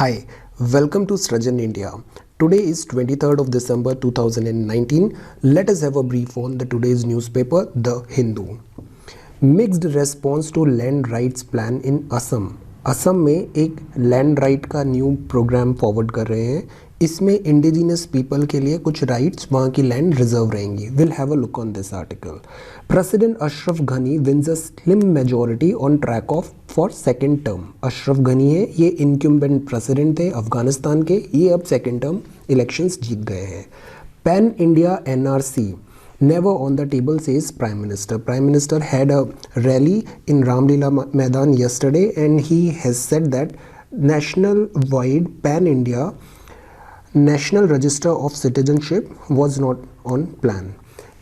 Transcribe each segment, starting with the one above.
Hi, welcome to Srajan India. Today is 23rd of December 2019. Let us have a brief on the today's newspaper, The Hindu. Mixed response to land rights plan in Assam. Assam में एक land right का new program forward कर रहे हैं. इसमें indigenous people के लिए कुछ राइट्स, वहाँ की लैंड रिजर्व रहेंगी. Will have a look on this article. President Ashraf Ghani wins a slim majority on track of for second term. Ashraf Ghani है, ये इनक्यूम्बेंट प्रेसिडेंट थे अफगानिस्तान के, ये अब सेकेंड टर्म इलेक्शंस जीत गए हैं. Pan India NRC never on the table, says Prime Minister. Prime Minister had a rally in Ramlila Maidan yesterday and he has said that national wide pan India national register of citizenship was not on plan.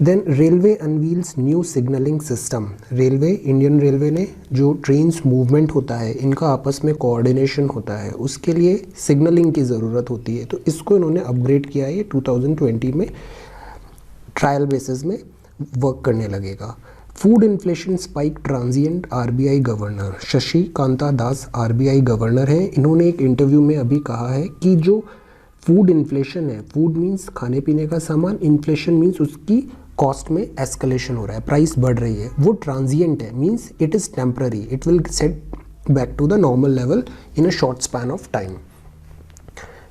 Then railway unveils new signaling system. Railway, Indian railway ने जो trains movement होता है, इनका आपस में coordination होता है, उसके लिए सिग्नलिंग की ज़रूरत होती है, तो इसको इन्होंने अपग्रेड किया है. 2020 में ट्रायल बेसिस में वर्क करने लगेगा. Food inflation spike transient. RBI governor Shashi Kanta Das RBI governor हैं. इन्होंने एक इंटरव्यू में अभी कहा है कि जो फूड इन्फ्लेशन है, फूड मीन्स खाने पीने का सामान, इन्फ्लेशन मीन्स उसकी कॉस्ट में एस्केलेशन हो रहा है, प्राइस बढ़ रही है, वो ट्रांजिएंट है, means it is temporary, it will set back to the normal level in a short span of time.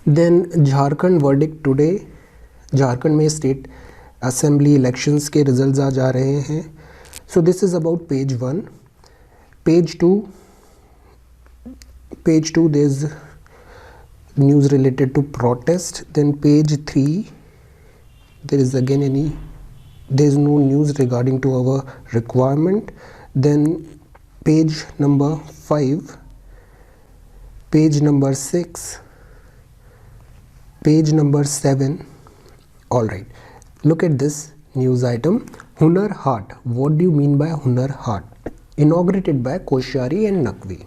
Then Jharkhand verdict today. Jharkhand में स्टेट असेंबली इलेक्शंस के रिजल्ट्स आ जा रहे हैं. So this is about page 1. Page 2 there is news related to protest. Then page 3 there is again there is no news regarding to our requirement. Then page number 5, page number 6, page number 7. All right, look at this news item. Hunar Haat. What do you mean by Hunar Haat? Inaugurated by Koshyari and Naqvi.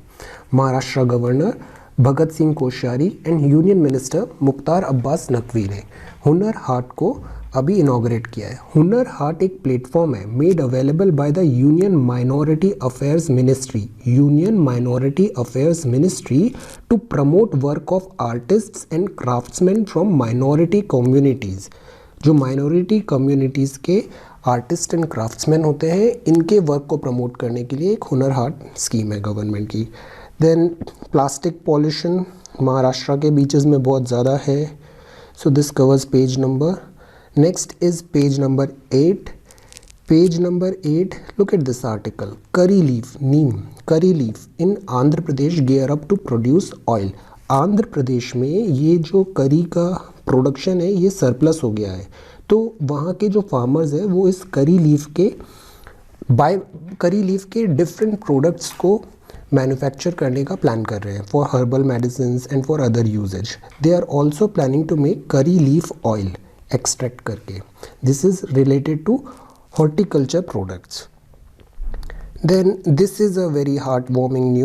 Maharashtra Governor Bhagat Singh Koshyari and union minister Mukhtar Abbas Naqvi ने हुनर हाट को अभी inaugurate किया है. हुनर हाट एक platform है made available by the union minority affairs ministry to promote work of artists and craftsman from minority communities. जो minority communities के artist and craftsman होते हैं, इनके वर्क को प्रमोट करने के लिए एक हुनर हाट स्कीम है गवर्नमेंट की. देन प्लास्टिक पॉल्यूशन महाराष्ट्र के बीचेस में बहुत ज़्यादा है. So this covers page number. Next is page number 8. Page number 8, look at this article. Curry leaf, neem curry leaf in Andhra Pradesh gear up to produce oil. Andhra Pradesh में ये जो करी का प्रोडक्शन है, ये सरप्लस हो गया है, तो वहाँ के जो फार्मर्स हैं वो इस करी लीफ के डिफरेंट प्रोडक्ट्स को मैन्युफैक्चर करने का प्लान कर रहे हैं for herbal medicines and for other usages. They are also planning to make curry leaf oil extract करके. This is related to horticulture products. Then this is a very heart warming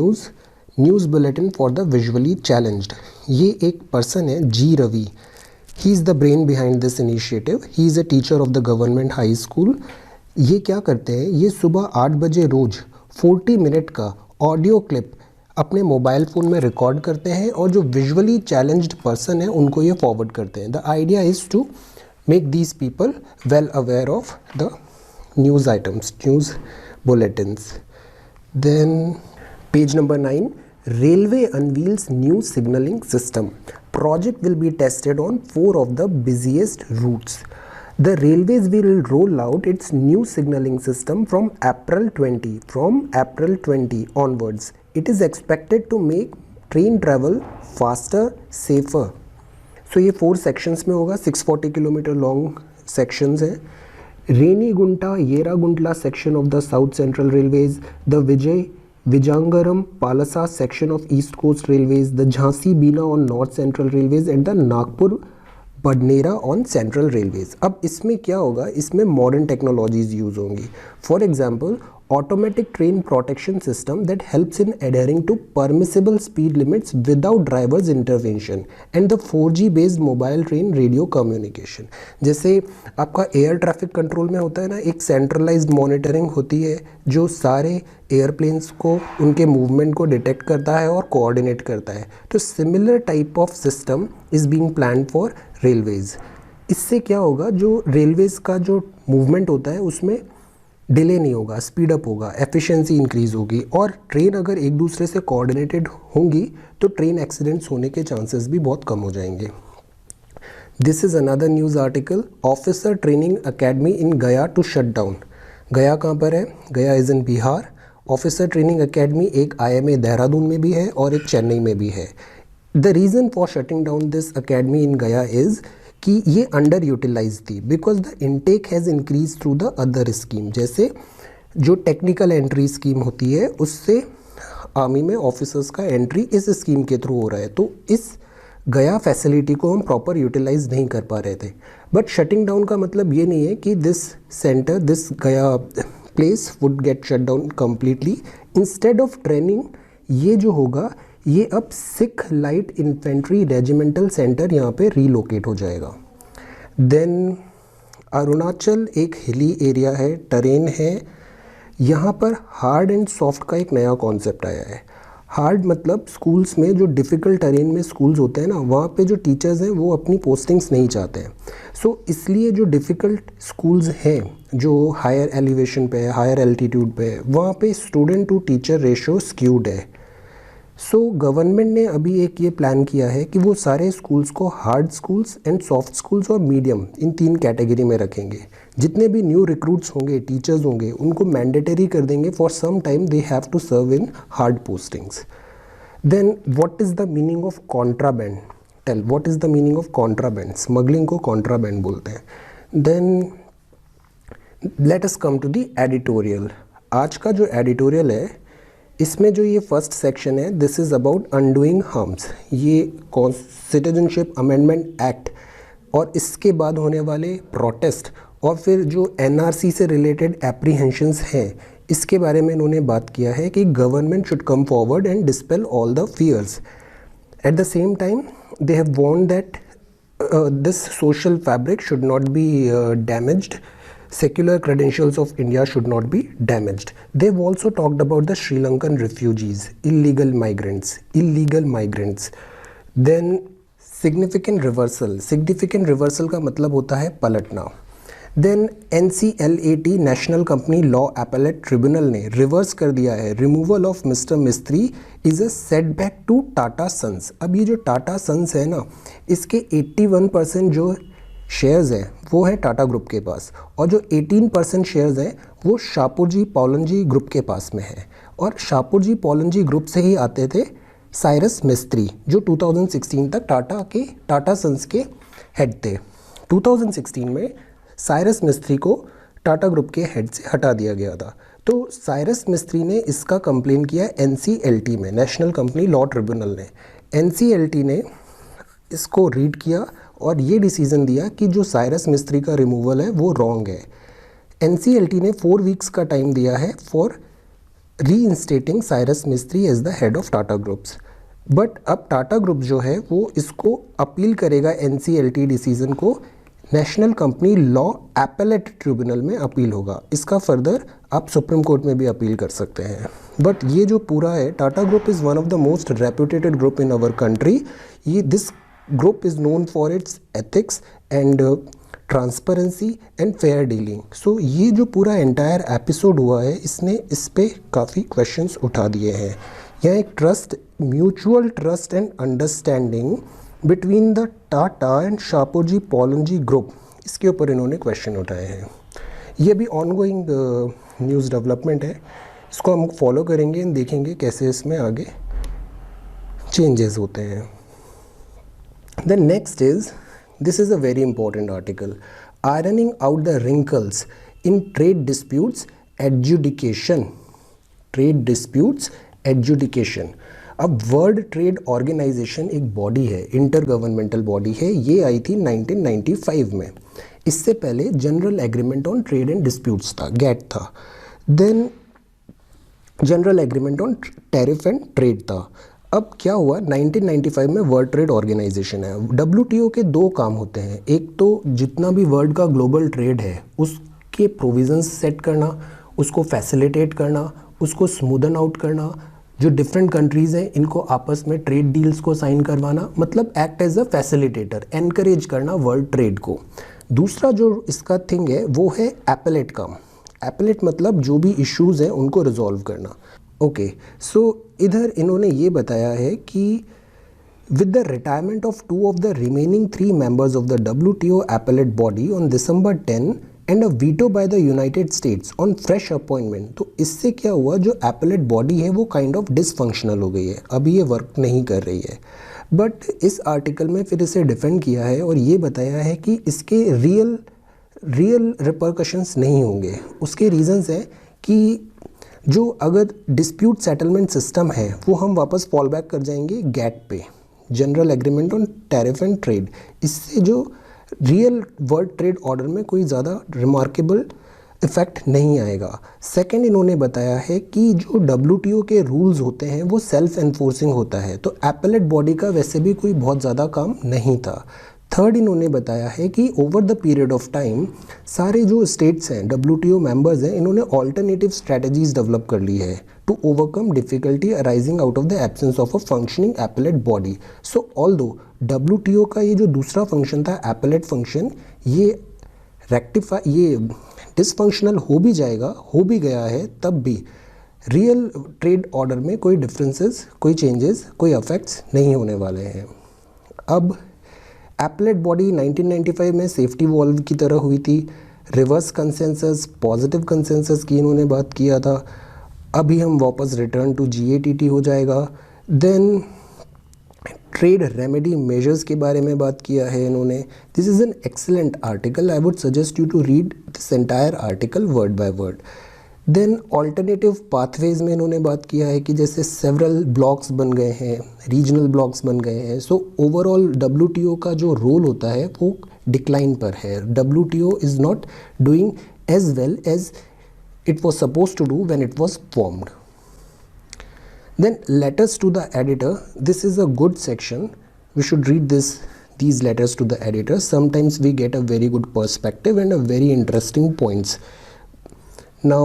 news bulletin for the visually challenged. ये एक person है, G Ravi. He is the brain behind this initiative. He is a teacher of the government high school. ये क्या करते हैं, ये सुबह 8 बजे रोज़ 40 मिनट का ऑडियो क्लिप अपने मोबाइल फ़ोन में रिकॉर्ड करते हैं और जो विजुअली चैलेंज्ड पर्सन है उनको ये फॉरवर्ड करते हैं. The idea is to make these people well aware of the news items, news bulletins. Then page number 9, railway unveils new signaling system. Project will be tested on 4 of the busiest routes. The railways will roll out its new signaling system from April 20 onwards. It is expected to make train travel faster, safer. So ये 4 sections में होगा. 640 kilometre long sections हैं. Renigunta Yerraguntla section of the South Central Railways, the Vijayanagaram Palasa section of East Coast Railways, the Jhansi Bina on North Central Railways and the Nagpur Badnera on central railways. अब इसमें क्या होगा, इसमें modern technologies use होंगी. For example automatic train protection system that helps in adhering to permissible speed limits without driver's intervention and the 4G based mobile train radio communication। जैसे आपका air traffic control में होता है ना, एक centralised monitoring होती है जो सारे एयरप्लेन्स को उनके मूवमेंट को डिटेक्ट करता है और कोऑर्डिनेट करता है। तो similar type of system is being planned for Railways. इससे क्या होगा, जो रेलवेज़ का जो मूवमेंट होता है उसमें डिले नहीं होगा, स्पीड अप होगा, एफिशिएंसी इंक्रीज़ होगी, और ट्रेन अगर एक दूसरे से कोऑर्डिनेटेड होंगी तो ट्रेन एक्सीडेंट्स होने के चांसेस भी बहुत कम हो जाएंगे। This is another news article, officer training academy in Gaya to shut down. Gaya कहाँ पर है? Gaya is in Bihar. Officer training academy एक IMA देहरादून में भी है और एक चेन्नई में भी है। The reason for shutting down this academy in Gaya is कि ये अंडर यूटिलाइज थी because the intake has increase through the other scheme. जैसे जो टेक्निकल एंट्री स्कीम होती है उससे आर्मी में ऑफिसर्स का एंट्री इस स्कीम के थ्रू हो रहा है, तो इस गया फैसिलिटी को हम प्रॉपर यूटिलाइज नहीं कर पा रहे थे। बट शटिंग डाउन का मतलब ये नहीं है कि दिस सेंटर, दिस गया place would get shut down completely. Instead of training ये जो होगा ये अब Sikh light infantry regimental centre यहाँ पे रीलोकेट हो जाएगा। देन अरुणाचल एक हिली एरिया है, टरेन है, यहाँ पर हार्ड एंड सॉफ्ट का एक नया कॉन्सेप्ट आया है। हार्ड मतलब स्कूल्स में जो डिफ़िकल्ट टरेन में स्कूल्स होते हैं ना, वहाँ पे जो टीचर्स हैं वो अपनी पोस्टिंग्स नहीं चाहते हैं। सो इसलिए जो डिफ़िकल्ट स्कूल्स हैं जो हायर एलिवेशन पे है, हायर एल्टीट्यूड पे है, वहाँ पे student to teacher ratio skewed है। सो गवर्नमेंट ने अभी एक ये प्लान किया है कि वो सारे स्कूल्स को hard schools and soft schools और मीडियम इन 3 कैटेगरी में रखेंगे। जितने भी न्यू रिक्रूट्स होंगे, टीचर्स होंगे, उनको मैंडेटरी कर देंगे for some time they have to serve in hard postings. Then what is the meaning of contraband? Tell what is the meaning of contraband? Smuggling को कॉन्ट्राबैंड बोलते हैं। Then let us come to the editorial. आज का जो editorial है इसमें जो ये फर्स्ट सेक्शन है, this is about undoing harms. ये सिटीजनशिप अमेंडमेंट एक्ट और इसके बाद होने वाले प्रोटेस्ट और फिर जो NRC से रिलेटेड एप्रीहेंशंस हैं इसके बारे में इन्होंने बात किया है कि government should come forward and dispel all the fears. At the same time they have warned that this social fabric should not be damaged, secular credentials of India should not be damaged. They've also talked about the Sri Lankan refugees, illegal migrants. Then significant reversal का मतलब होता है पलटना। Then NCLAT national company law appellate tribunal ने reverse कर दिया है, removal of mister Mistry is a setback to Tata Sons. अब ये जो टाटा सन्स है ना, इसके 81% जो शेयर्स हैं वो है टाटा ग्रुप के पास, और जो 18% शेयर्स हैं वो शाहपुरजी पॉलनजी ग्रुप के पास में है। और शाहपुरजी पॉलनजी ग्रुप से ही आते थे साइरस मिस्त्री जो 2016 तक टाटा सन्स के हेड थे। 2016 में साइरस मिस्त्री को टाटा ग्रुप के हेड से हटा दिया गया था। तो साइरस मिस्त्री ने इसका कंप्लेन किया NCLT में, नेशनल कंपनी लॉ ट्रिब्यूनल ने। NCLT ने इसको रीड किया और ये डिसीज़न दिया कि जो साइरस मिस्त्री का रिमूवल है वो रॉन्ग है। NCLT ने 4 वीक्स का टाइम दिया है for reinstating Cyrus Mistry as the head of Tata groups. But अब टाटा ग्रुप जो है वो इसको अपील करेगा NCLT डिसीज़न को, national company law appellate tribunal में अपील होगा। इसका फर्दर आप सुप्रीम कोर्ट में भी अपील कर सकते हैं। बट ये जो पूरा है, Tata group is one of the most reputed group in our country. ये this group is known for its ethics and transparency and fair dealing. So ये जो पूरा एंटायर एपिसोड हुआ है इसने इस पर काफ़ी क्वेश्चंस उठा दिए हैं। यहाँ एक mutual trust and understanding between the Tata and Shapoorji Pallonji group, इसके ऊपर इन्होंने क्वेश्चन उठाए हैं। ये भी ऑनगोइंग न्यूज़ डेवलपमेंट है, इसको हम फॉलो करेंगे एंड देखेंगे कैसे इसमें आगे चेंजेस होते हैं। The next is, this is a very important article, ironing out the wrinkles in trade disputes adjudication. अब वर्ल्ड ट्रेड ऑर्गेनाइजेशन एक बॉडी है, इंटर गवर्नमेंटल बॉडी है, ये आई थी 1995 में। इससे पहले general agreement on trade and disputes था, GATT था। Then general agreement on tariff and trade था। अब क्या हुआ, 1995 में वर्ल्ड ट्रेड ऑर्गेनाइजेशन है। WTO के दो काम होते हैं, एक तो जितना भी वर्ल्ड का ग्लोबल ट्रेड है उसके प्रोविजंस सेट करना, उसको फैसिलिटेट करना, उसको स्मूदन आउट करना, जो डिफरेंट कंट्रीज़ हैं इनको आपस में ट्रेड डील्स को साइन करवाना, मतलब act as a facilitator, encourage करना वर्ल्ड ट्रेड को। दूसरा जो इसका थिंग है वो है एपेलेट काम। एपेलेट मतलब जो भी इश्यूज़ हैं उनको रिजॉल्व करना। ओके, सो इधर इन्होंने ये बताया है कि with the retirement of two of the remaining three members of the WTO appellate body on December 10 and a veto by the United States on fresh appointment, तो इससे क्या हुआ, जो appellate body है वो काइंड ऑफ डिसफंक्शनल हो गई है, अभी ये वर्क नहीं कर रही है। बट इस आर्टिकल में फिर इसे डिफेंड किया है और ये बताया है कि इसके रियल रिपरकशंस नहीं होंगे। उसके रीजंस हैं कि जो अगर डिस्प्यूट सेटलमेंट सिस्टम है वो हम वापस फॉल बैक कर जाएंगे गैट पे, general agreement on tariff and trade. इससे जो रियल वर्ल्ड ट्रेड ऑर्डर में कोई ज़्यादा रिमार्केबल इफेक्ट नहीं आएगा। सेकंड, इन्होंने बताया है कि जो WTO के रूल्स होते हैं वो सेल्फ एनफोर्सिंग होता है, तो एपेलेट बॉडी का वैसे भी कोई बहुत ज़्यादा काम नहीं था। थर्ड, इन्होंने बताया है कि over the period of time सारे जो स्टेट्स हैं WTO मेंबर्स हैं इन्होंने ऑल्टरनेटिव स्ट्रेटजीज डेवलप कर ली है to overcome difficulty arising out of the absence of a functioning appellate body. So although WTO का ये जो दूसरा फंक्शन था एपेलेट फंक्शन, ये डिसफंक्शनल हो भी गया है, तब भी रियल ट्रेड ऑर्डर में कोई डिफरेंसेस, कोई चेंजेस, कोई इफेक्ट्स नहीं होने वाले हैं। अब एपेलेट बॉडी 1995 में सेफ्टी वॉल्व की तरह हुई थी, रिवर्स कंसेंसस, पॉजिटिव कंसेंसस की इन्होंने बात किया था। अभी हम वापस रिटर्न टू GATT हो जाएगा। देन ट्रेड रेमेडी मेजर्स के बारे में बात किया है इन्होंने। This is an excellent article, I would suggest you to read this entire article word by word. Then alternative pathways में इन्होंने बात किया है कि जैसे सेवरल ब्लॉक्स बन गए हैं, रीजनल ब्लॉक्स बन गए हैं, सो ओवरऑल WTO का जो रोल होता है वो डिक्लाइन पर है। WTO is not doing as well as it was supposed to do when it was formed. Then letters to the editor, this is a good section, we should read these letters to the editor. Sometimes we get a very good perspective and a very interesting points. Now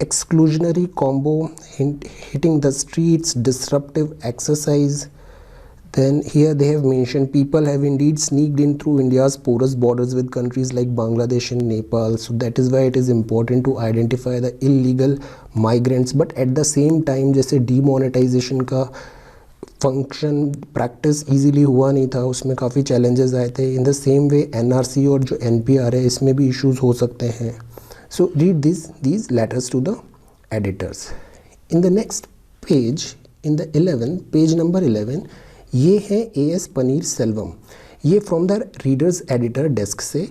exclusionary combo, hitting the streets, disruptive exercise. Then here they have mentioned people have indeed sneaked in through India's porous borders with countries like Bangladesh and Nepal. So that is why it is important to identify the illegal migrants. But at the same time, जैसे demonetization का function practice easily हुआ नहीं था, उसमें काफ़ी challenges आए थे। In the same way NRC और जो NPR है इसमें भी इश्यूज हो सकते हैं। So read these letters to the editors. In the next page, in the 11, page number 11, ये है AS पनीर सेल्वम, ये from the readers editor desk से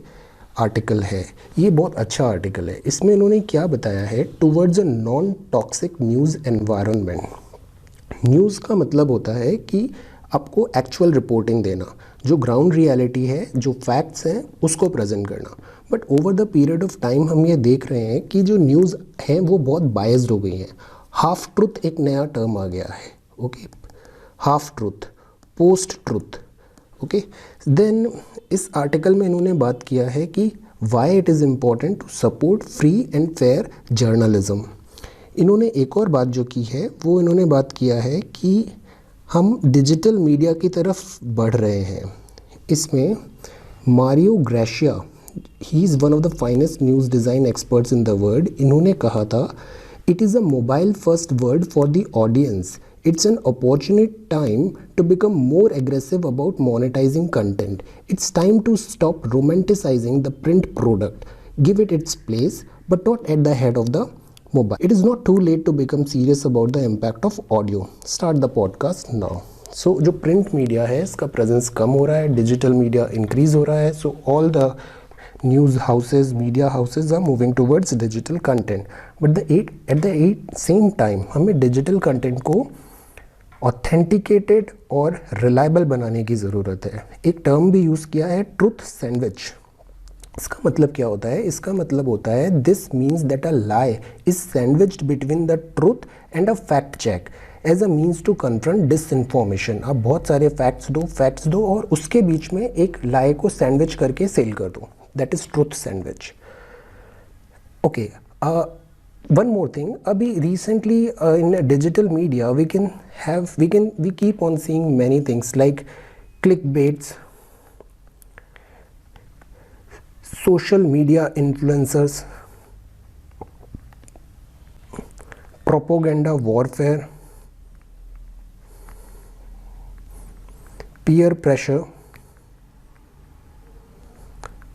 आर्टिकल है। ये बहुत अच्छा आर्टिकल है। इसमें इन्होंने क्या बताया है, towards a non toxic news environment. News का मतलब होता है कि आपको एक्चुअल रिपोर्टिंग देना, जो ग्राउंड रियलिटी है, जो फैक्ट्स हैं उसको प्रेजेंट करना। But over the period of time हम ये देख रहे हैं कि जो न्यूज़ हैं वो बहुत बायस्ड हो गई हैं। हाफ ट्रुथ एक नया टर्म आ गया है, okay, half truth, post truth, okay. Then इस आर्टिकल में इन्होंने बात किया है कि why it is important to support free and fair journalism. इन्होंने एक और बात जो की है वो इन्होंने बात किया है कि हम डिजिटल मीडिया की तरफ बढ़ रहे हैं। इसमें Mario gratia, he is one of the finest news design experts in the world, इन्होंने कहा था it is a mobile first world for the audience. It's an opportune time to become more aggressive about monetizing content. It's time to stop romanticizing the print product. Give it its place, but not at the head of the mobile. It is not too late to become serious about the impact of audio. Start the podcast now. So जो print media है इसका presence कम हो रहा है, digital media increase हो रहा है. So all the news houses, media houses are moving towards digital content. But at the same time हमें digital content को ऑथेंटिकेटेड और रिलायबल बनाने की ज़रूरत है। एक टर्म भी यूज़ किया है, ट्रुथ सैंडविच। इसका मतलब क्या होता है? इसका मतलब होता है this means that a lie is sandwiched between the truth and a fact check as a means to confront disinformation. आप बहुत सारे फैक्ट्स दो और उसके बीच में एक लाई को सैंडविच करके सेल कर दो, that is truth sandwich. Okay, one more thing, abhi recently in digital media we keep on seeing many things like clickbaits, social media influencers, propaganda warfare, peer pressure,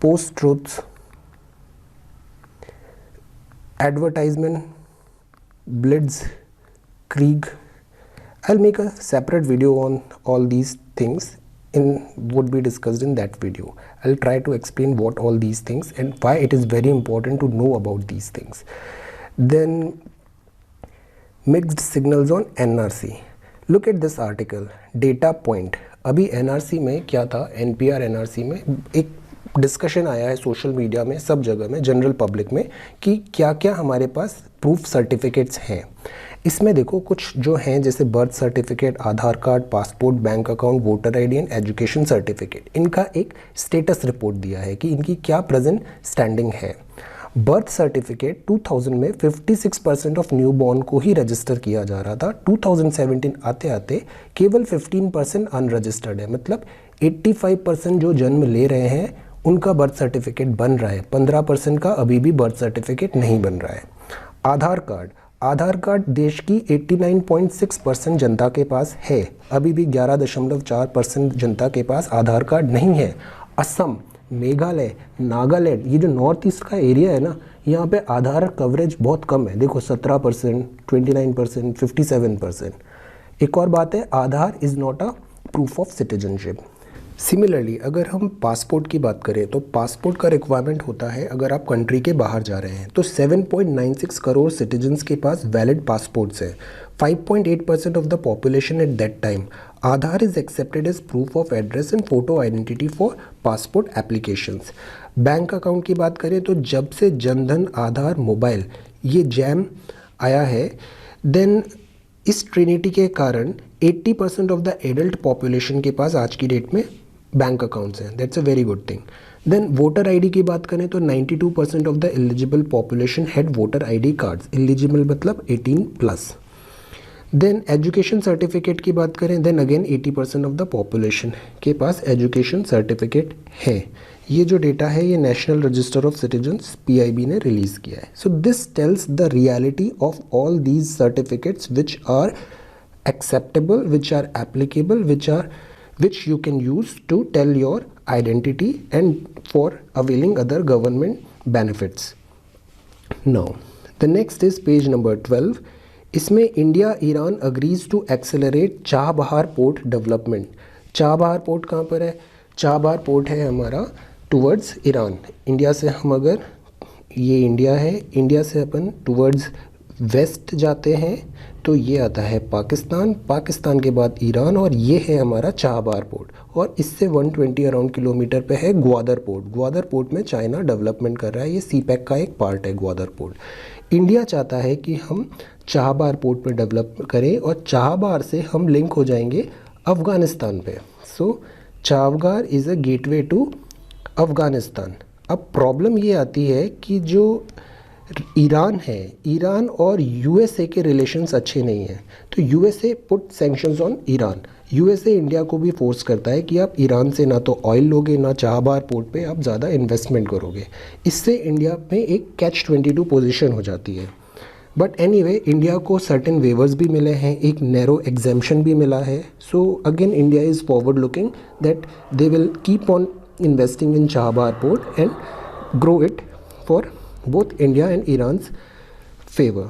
post truths, advertisement, blitzkrieg. I'll make a separate video on all these things would be discussed in that video. I'll try to explain what all these things and why it is very important to know about these things. Then mixed signals on NRC. Look at this article, data point. अभी NRC में क्या था, NPR NRC में एक discussion आया है social media में, सब जगह में, जनरल पब्लिक में, कि क्या क्या हमारे पास प्रूफ सर्टिफिकेट्स हैं। इसमें देखो कुछ जो हैं जैसे birth certificate, Aadhaar card, passport, bank account, voter ID and education certificate, इनका एक स्टेटस रिपोर्ट दिया है कि इनकी क्या प्रेजेंट स्टैंडिंग है। बर्थ सर्टिफिकेट 2000 में 56% ऑफ न्यू बॉर्न को ही रजिस्टर किया जा रहा था। 2017 आते आते केवल 15% अनरजिस्टर्ड है, मतलब 85% जो जन्म ले रहे हैं उनका बर्थ सर्टिफिकेट बन रहा है, 15% का अभी भी बर्थ सर्टिफिकेट नहीं बन रहा है। आधार कार्ड देश की 89.6% जनता के पास है, अभी भी 11.4% जनता के पास आधार कार्ड नहीं है। असम, मेघालय, नागालैंड, ये जो नॉर्थ ईस्ट का एरिया है ना, यहाँ पे आधार कवरेज बहुत कम है। देखो 17%, 29%, 57%। एक और बात है, Aadhaar is not a proof of citizenship. Similarly अगर हम पासपोर्ट की बात करें तो पासपोर्ट का रिक्वायरमेंट होता है अगर आप कंट्री के बाहर जा रहे हैं। तो 7.96 करोड़ सिटीजन्स के पास वैलिड पासपोर्ट्स हैं, 5.8% of the population at that time. Aadhaar is accepted as proof of address and photo identity for passport applications. Bank account की बात करें तो जब से जनधन आधार मोबाइल ये जैम आया है, देन इस ट्रिनिटी के कारण 80% ऑफ द एडल्ट पॉपुलेशन के पास आज की डेट में बैंक अकाउंट्स हैं। That's a very good thing. Then voter ID की बात करें तो 92% of the eligible population had voter ID cards. Eligible मतलब 18+। देन एजुकेशन सर्टिफिकेट की बात करें, then again 80% of the population के पास एजुकेशन सर्टिफिकेट है। ये जो डेटा है ये national register of citizens PIB ने रिलीज़ किया है। So this tells the reality of all these certificates which are acceptable, which are applicable, which you can use to tell your identity and for availing other government benefits. Now the next is page number 12. इसमें India Iran agrees to accelerate Chabahar port development. Chabahar port कहाँ पर है? Chabahar port है हमारा towards Iran. India से हम अगर, ये इंडिया है, इंडिया से अपन टूवर्ड्स वेस्ट जाते हैं तो ये आता है पाकिस्तान, पाकिस्तान के बाद ईरान, और ये है हमारा चाबहार पोर्ट। और इससे 120 अराउंड किलोमीटर पे है ग्वादर पोर्ट। ग्वादर पोर्ट में चाइना डेवलपमेंट कर रहा है, ये CPEC का एक पार्ट है ग्वादर पोर्ट। इंडिया चाहता है कि हम चाबहार पोर्ट पे डेवलप करें और चाबहार से हम लिंक हो जाएंगे अफ़गानिस्तान पे। So Chabahar is a gateway to Afghanistan. अब प्रॉब्लम ये आती है कि जो ईरान है, ईरान और USA के रिलेशंस अच्छे नहीं हैं, तो USA put sanctions on Iran. USA India को भी फोर्स करता है कि आप ईरान से ना तो ऑयल लोगे ना चाबहार पोर्ट पे आप ज़्यादा इन्वेस्टमेंट करोगे। इससे इंडिया में एक Catch-22 पोजीशन हो जाती है। बट एनीवे इंडिया को सर्टेन वेवर्स भी मिले हैं, एक नैरो एग्जेम्पशन भी मिला है। So again India is forward looking that they will keep on investing in Chabahar port and grow it for both India and Iran's favor.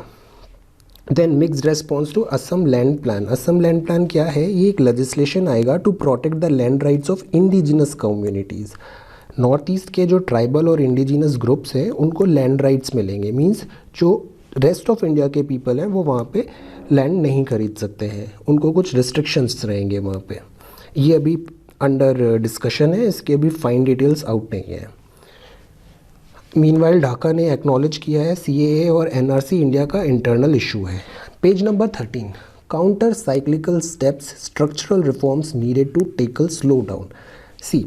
Then mixed response to Assam land plan. Assam land plan क्या है? ये एक legislation आएगा to protect the land rights of indigenous communities. North east के जो tribal और indigenous groups हैं उनको लैंड राइट्स मिलेंगे। मींस जो रेस्ट ऑफ इंडिया के पीपल हैं वो वहाँ पे लैंड नहीं खरीद सकते हैं, उनको कुछ रिस्ट्रिक्शंस रहेंगे वहाँ पे। ये अभी अंडर डिस्कशन है, इसके अभी फाइन डिटेल्स आउट नहीं है। मीनवाइल ढाका ने एक्नॉलेज किया है CAA और NRC इंडिया का इंटरनल इशू है। Page number 13, counter cyclical steps structural reforms needed to tackle slow down. See,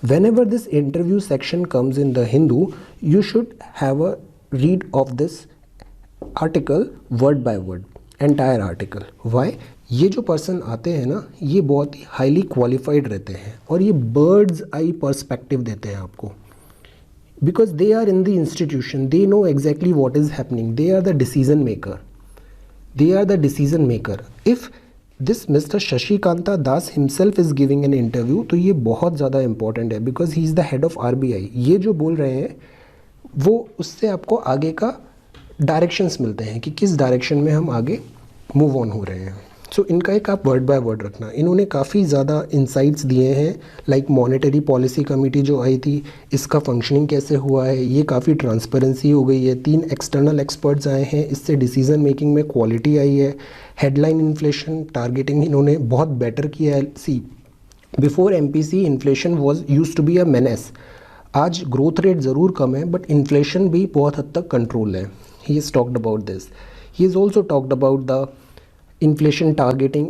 whenever this interview section comes in the Hindu, you should have a read of this article word by word, entire article. Why? ये जो person आते हैं ना, ये बहुत ही highly qualified रहते हैं और ये बर्ड्स आई पर्सपेक्टिव देते हैं आपको, because they are in the institution, they know exactly what is happening, they are the decision maker, they are the decision maker. If this mister Shaktikanta Das himself is giving an interview, तो ये बहुत ज़्यादा important है, because he is the head of RBI। ये जो बोल रहे हैं वो उससे आपको आगे का डायरेक्शंस मिलते हैं कि किस डायरेक्शन में हम आगे मूव ऑन हो रहे हैं। सो इनका एक आप वर्ड बाय वर्ड रखना। इन्होंने काफ़ी ज़्यादा इंसाइट्स दिए हैं, लाइक मॉनेटरी पॉलिसी कमेटी जो आई थी, इसका फंक्शनिंग कैसे हुआ है, ये काफ़ी ट्रांसपेरेंसी हो गई है। 3 एक्सटर्नल एक्सपर्ट्स आए हैं, इससे डिसीजन मेकिंग में क्वालिटी आई है। हेडलाइन इन्फ्लेशन टारगेटिंग इन्होंने बहुत बेटर किया है। See, before MPC inflation was use to be a menace. आज ग्रोथ रेट ज़रूर कम है बट इन्फ्लेशन भी बहुत हद तक कंट्रोल है। He is talked about this. He is also talked about the inflation targeting,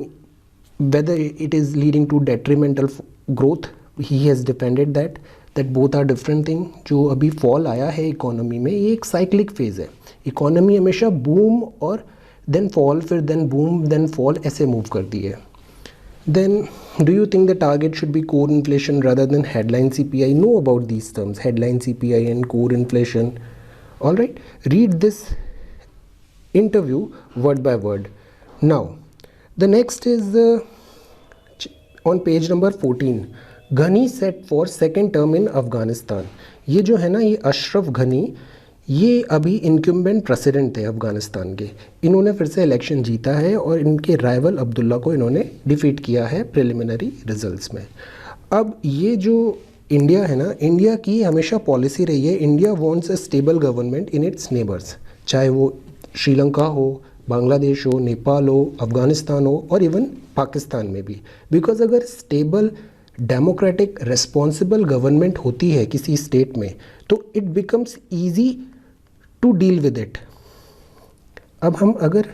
whether it is leading to detrimental growth. He has defended that both are different thing. जो अभी fall आया है economy में, ये एक cyclic phase है। Economy हमेशा boom और देन फॉल, फिर देन बूम देन फॉल ऐसे मूव करती है। Then do you think the target should be core inflation rather than headline CPI? Know about these terms, headline CPI and core inflation. All right, read this interview word by word. Now the next is on page number 14, Ghani set for second term in Afghanistan. ये जो है ना, ये अशरफ घनी, ये अभी इनक्यूम्बेंट president थे अफ़गानिस्तान के। इन्होंने फिर से इलेक्शन जीता है और इनके राइवल अब्दुल्ला को इन्होंने डिफीट किया है प्रिलिमिनरी रिजल्ट्स में। अब ये जो इंडिया है ना, इंडिया की हमेशा पॉलिसी रही है, India wants a stable government in its neighbours, चाहे वो श्रीलंका हो, बांग्लादेश हो, नेपाल हो, अफ़गानिस्तान हो और इवन पाकिस्तान में भी। बिकॉज अगर स्टेबल डेमोक्रेटिक रेस्पॉन्सिबल गवर्नमेंट होती है किसी स्टेट में, तो it becomes easy to deal with it. अब हम अगर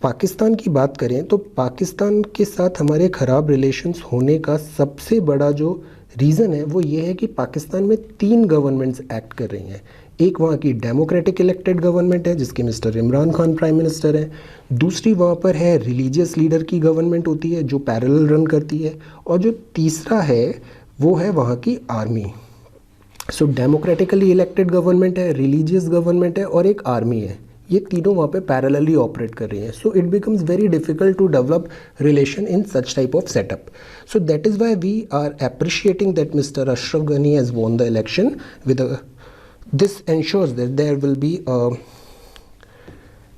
पाकिस्तान की बात करें तो पाकिस्तान के साथ हमारे ख़राब रिलेशंस होने का सबसे बड़ा जो रीज़न है वो ये है कि पाकिस्तान में 3 गवर्नमेंट्स एक्ट कर रही हैं। एक वहाँ की डेमोक्रेटिक इलेक्टेड गवर्नमेंट है जिसके mister Imran Khan prime minister हैं, दूसरी वहाँ पर है रिलीजियस लीडर की गवर्नमेंट होती है जो पैरेलल रन करती है, और जो तीसरा है वो है वहाँ की आर्मी। सो डेमोक्रेटिकली इलेक्टेड गवर्नमेंट है, रिलीजियस गवर्नमेंट है और एक आर्मी है, ये तीनों वहाँ पे पैरेलली ऑपरेट कर रही हैं। So it becomes very difficult to develop relation in such type of setup. So that is why we are appreciating that mister Ashraf Ghani has won the election with this ensures that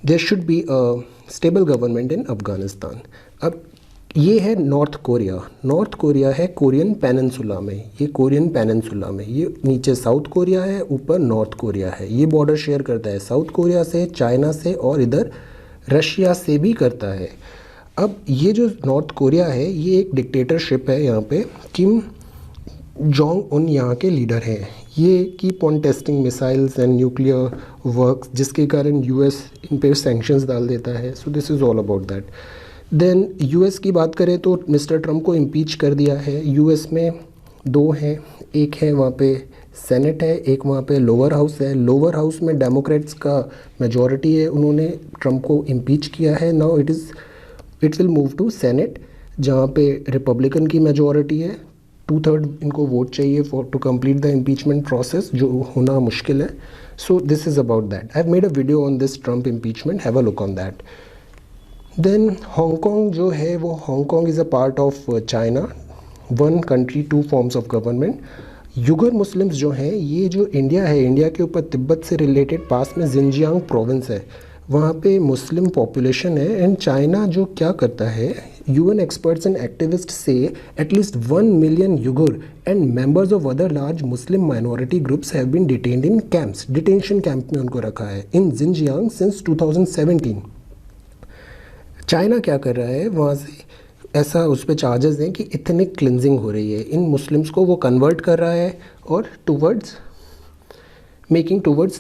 there should be a stable government in Afghanistan. अब ये है north Korea. North Korea है Korean peninsula में, ये Korean peninsula में, ये नीचे south Korea है, ऊपर नॉर्थ कोरिया है। ये बॉर्डर शेयर करता है साउथ कोरिया से, चाइना से और इधर रशिया से भी करता है। अब ये जो नॉर्थ कोरिया है ये एक डिक्टेटरशिप है, यहाँ पे किम जोंग उन यहाँ के लीडर हैं। ये keep on testing missiles and nuclear works, जिसके कारण US इन पे सैंक्शंस डाल देता है। So this is all about that. Then US की बात करें तो मिस्टर ट्रम्प को इम्पीच कर दिया है। US में 2 हैं, एक है वहाँ पे सेनेट है, एक वहाँ पे लोअर हाउस है। लोअर हाउस में डेमोक्रेट्स का मेजॉरिटी है, उन्होंने ट्रम्प को इम्पीच किया है। Now it will move to senate जहाँ पे रिपब्लिकन की मेजॉरिटी है, 2/3 इनको वोट चाहिए for to complete the impeachment process, जो होना मुश्किल है। So this is about that. I have made a video on this Trump impeachment, have a look on that. Then Hong Kong जो है वो, Hong Kong is a part of China, 1 country 2 forms of government. Uyghur Muslims जो हैं, ये जो India है, India के ऊपर तिब्बत से रिलेटेड पास में जिनजियांग प्रोविंस है, वहाँ पे मुस्लिम पॉपुलेशन है। एंड चाइना जो क्या करता है, UN experts and activists say at least 1 million Uyghur and members of other large Muslim minority groups have been detained in camps. Detention camp में उनको रखा है in Xinjiang since 2017. चाइना क्या कर रहा है, वहाँ से ऐसा उस पर चार्जेस हैं कि इथनिक क्लिनजिंग हो रही है, इन मुस्लिम्स को वो कन्वर्ट कर रहा है और towards making towards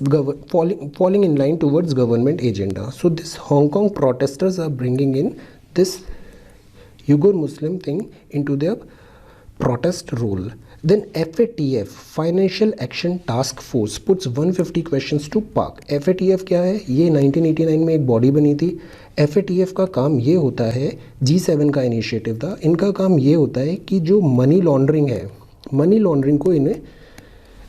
falling in line towards government agenda. So this Hong Kong protesters are bringing in this Uyghur Muslim thing into their protest rule. Then FATF Financial Action Task Force puts 150 questions to Pak. FATF क्या है? ये 1989 में एक body बनी थी. FATF का काम ये होता है, G7 का इनिशिएटिव था, इनका काम ये होता है कि जो मनी लॉन्ड्रिंग है, मनी लॉन्ड्रिंग को इन्हें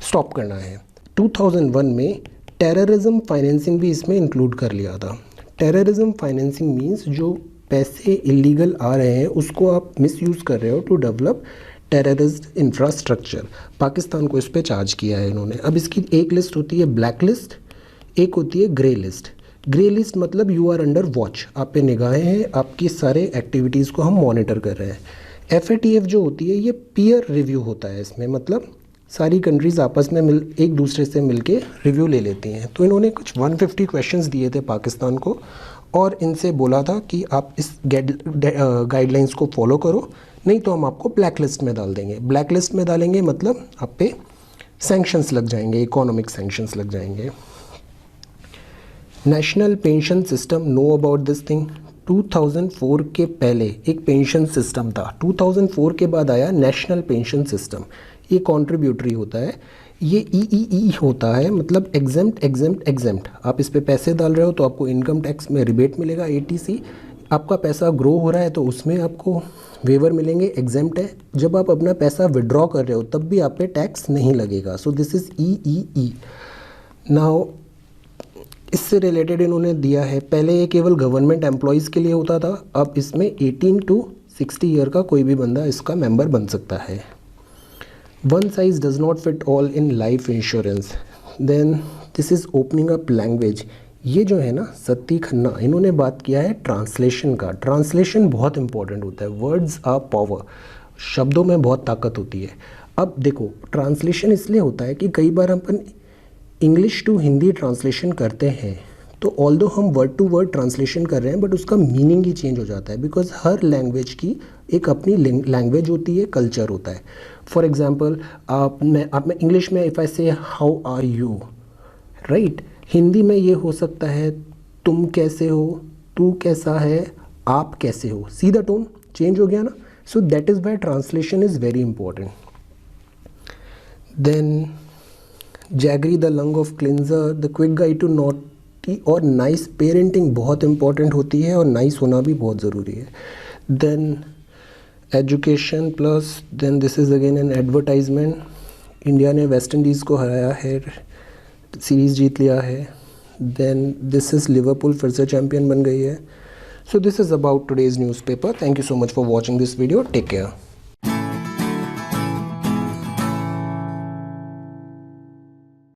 स्टॉप करना है. 2001 में टेररिज्म फाइनेंसिंग भी इसमें इंक्लूड कर लिया था. टेररिज्म फाइनेंसिंग मीन्स जो पैसे इलीगल आ रहे हैं उसको आप मिसयूज़ कर रहे हो to develop terrorist infrastructure. Pakistan को इस पे चार्ज किया है इन्होंने. अब इसकी एक लिस्ट होती है ब्लैक लिस्ट, एक होती है ग्रे लिस्ट. ग्रे लिस्ट मतलब यू आर अंडर वॉच, आप पे निगाहें हैं, आपकी सारे एक्टिविटीज़ को हम मॉनिटर कर रहे हैं. FATF जो होती है ये पीयर रिव्यू होता है इसमें, मतलब सारी कंट्रीज़ आपस में एक दूसरे से मिलके रिव्यू ले लेती हैं. तो इन्होंने कुछ 150 क्वेश्चंस दिए थे पाकिस्तान को और इनसे बोला था कि आप इस गाइडलाइंस को फॉलो करो, नहीं तो हम आपको ब्लैक लिस्ट में डाल देंगे. ब्लैक लिस्ट में डालेंगे मतलब आप पे सैंक्शंस लग जाएंगे, इकोनॉमिक सैंक्शंस लग जाएंगे. National pension system, know about this thing. 2004 के पहले एक पेंशन सिस्टम था, 2004 के बाद आया नेशनल पेंशन सिस्टम. ये कॉन्ट्रीब्यूटरी होता है, ये EEE होता है, मतलब एग्जेम्प्ट एग्जेम्प्ट एग्जेम्प्ट. आप इस पे पैसे डाल रहे हो तो आपको इनकम टैक्स में रिबेट मिलेगा, ATC. आपका पैसा ग्रो हो रहा है तो उसमें आपको वेवर मिलेंगे, एग्जेम्प्ट है. जब आप अपना पैसा विड्रॉ कर रहे हो तब भी आप पे टैक्स नहीं लगेगा. सो दिस इज़ EEE. नाउ इससे रिलेटेड इन्होंने दिया है, पहले ये केवल गवर्नमेंट एम्प्लॉयज़ के लिए होता था, अब इसमें 18 to 60 ईयर का कोई भी बंदा इसका मेंबर बन सकता है. One size does not fit all in life insurance. Then this is opening up language. ये जो है ना सत्ती खन्ना, इन्होंने बात किया है ट्रांसलेशन का. ट्रांसलेशन बहुत इंपॉर्टेंट होता है. वर्ड्स आर पावर, शब्दों में बहुत ताकत होती है. अब देखो ट्रांसलेशन इसलिए होता है कि कई बार अपन इंग्लिश टू हिंदी ट्रांसलेशन करते हैं तो ऑल्दो हम वर्ड टू वर्ड ट्रांसलेशन कर रहे हैं बट उसका मीनिंग ही चेंज हो जाता है, बिकॉज हर लैंग्वेज की एक अपनी लैंग्वेज होती है, कल्चर होता है. फॉर एग्जाम्पल आप में इंग्लिश में if I say how are you, right, Hindi में ये हो सकता है तुम कैसे हो, तू कैसा है, आप कैसे हो. सी द टोन चेंज हो गया ना. So that is why translation is very important. Then jaggery the lung of clinger, the quick guide to naughty और नाइस पेरेंटिंग बहुत इंपॉर्टेंट होती है और नाइस होना भी बहुत ज़रूरी है. Then education plus, then this is again an advertisement. India ने वेस्ट इंडीज़ को हराया है, सीरीज़ जीत लिया है. देन दिस इज़ लिवरपूल फिर से चैम्पियन बन गई है. So this is about today's newspaper. Thank you so much for watching this video. Take care.